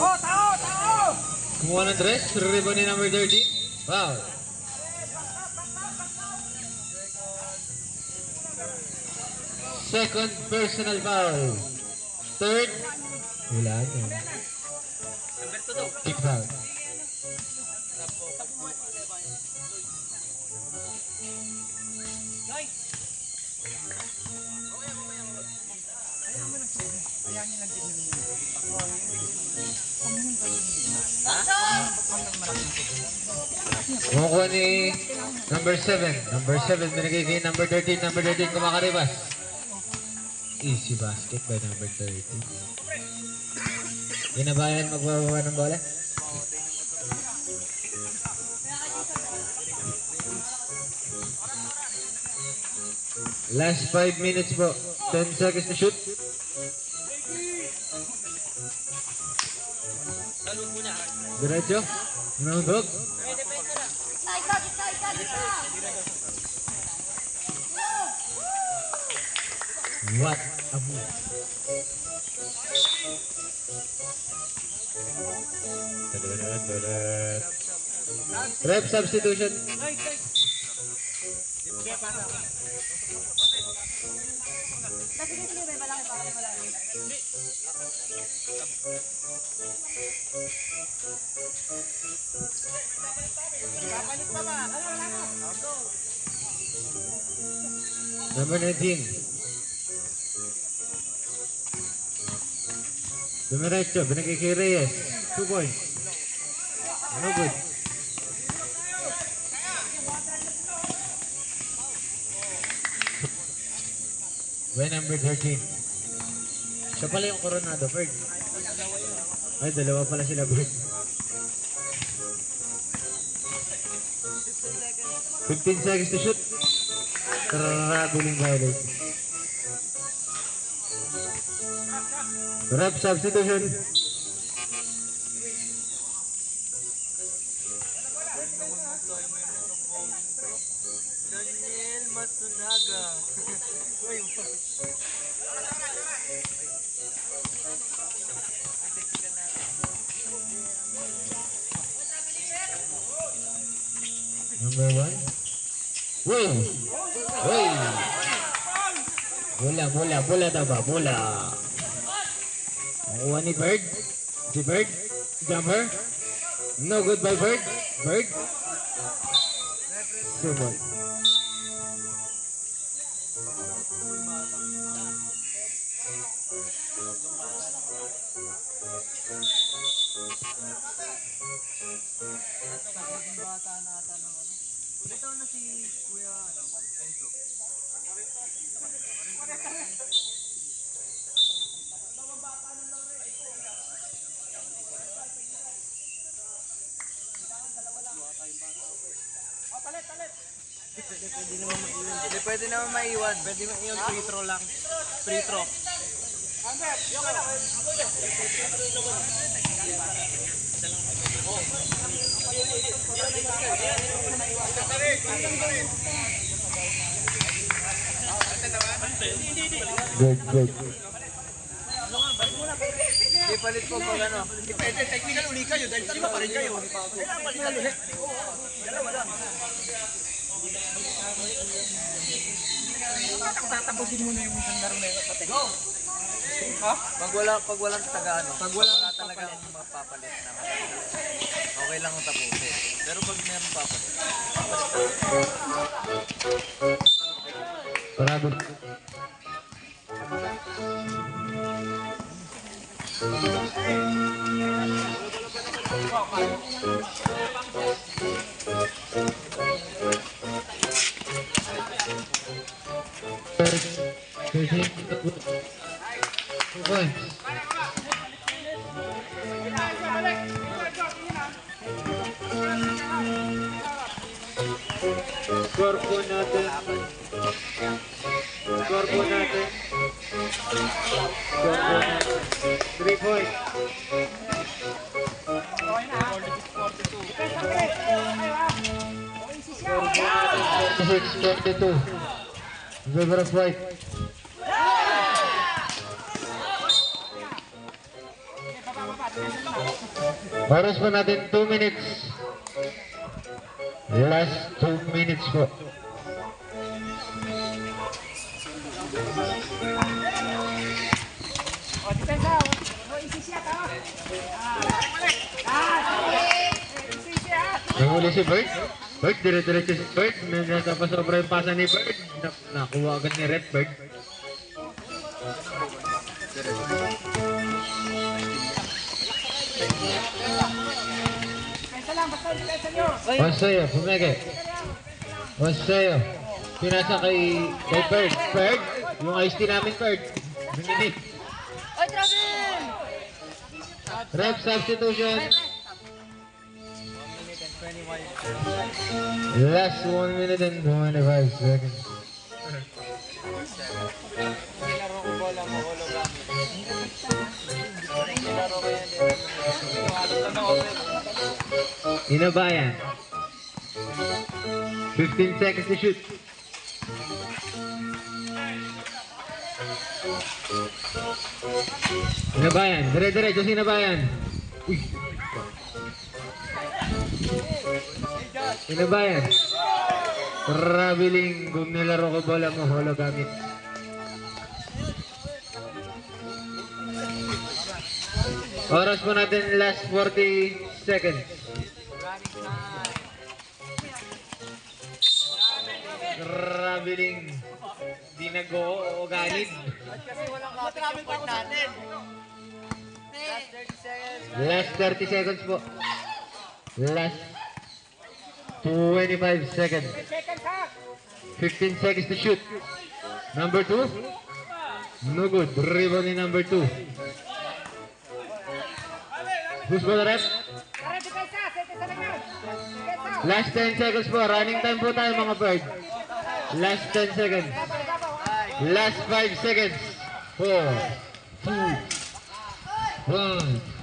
Oh, tao! Kumuha ng dress, rebound ni number 13. Foul. Second personal foul. Third, wala na. Kick foul. Kumukuha ni number 7. Number 7 binigay kay number 13. Number 13 kumakaribas. Easy basket by number 13. Ginabayan magbabawa ng bola. Last 5 minutes po. 10 seconds to shoot. Diretso. Nandog. What a move. Rep substitution. Number 19. Dumiretso, binigay kay Reyes. 2 points. No good. By number 13. Siya pala yung Coronado, Bird. Ay, dalawa pala sila, Bird. 15 seconds to shoot. Traveling violation. Rep substitution. Daniel Matsunaga. Number 1. Whoa! Hey! Bola daw ba? Bola. Nakuha ni Bird. Si Bird. Jumper. No good by Bird. Bird. Sumot. Hindi pwede naman maiwan. Pwede maiwan, free throw lang. Free throw. Good. Hindi palit po pag ano. Depende, technical uli kayo dahil lima pa rin kayo. Dalawa lang. Tatapusin mo na yung isang laro na yun. Go! Ha? Pag walang taga ano, pag wala talagang mapapalit na okay lang ang tapusin. Pero pag meron papalit, Bravo. Score po natin. 3 points. 46-42. River of White. Oras po natin 2 minutes. Last 2 minutes po. Nanguli si Bert. Bert, dire-diretso si Bert. Nasa pasobra yung pasa ni Bert. Nakuha agad ni Red Bert. Wasayo, pumege. Wasayo. Pinasa kay Bert. Bert, yung iced tea namin, Bert. Nanginig. Oy, Travel! Rep substitution. Last 1 minute and 25 seconds. Nilaro ko bola mo, nilaro ko yan. Inabayan. 15 seconds to shoot. Inabayan. Dire-diretso sinabayan. Uy. Inabayan. Traveling. Kung nilaro ko bola mo, holo gamit. Oras po natin last 40 seconds. Traveling. Di nag-o-ganid. Kasi walang kapit yung point natin. Last 30 seconds. Last 30 seconds po. Last 25 seconds. 15 seconds to shoot. Number 2. No good. Rebound ni number 2. Who's for the ref? Last 10 seconds po. Running time po tayo mga bird. Last 10 seconds. Last 5 seconds. 4, 2, 1.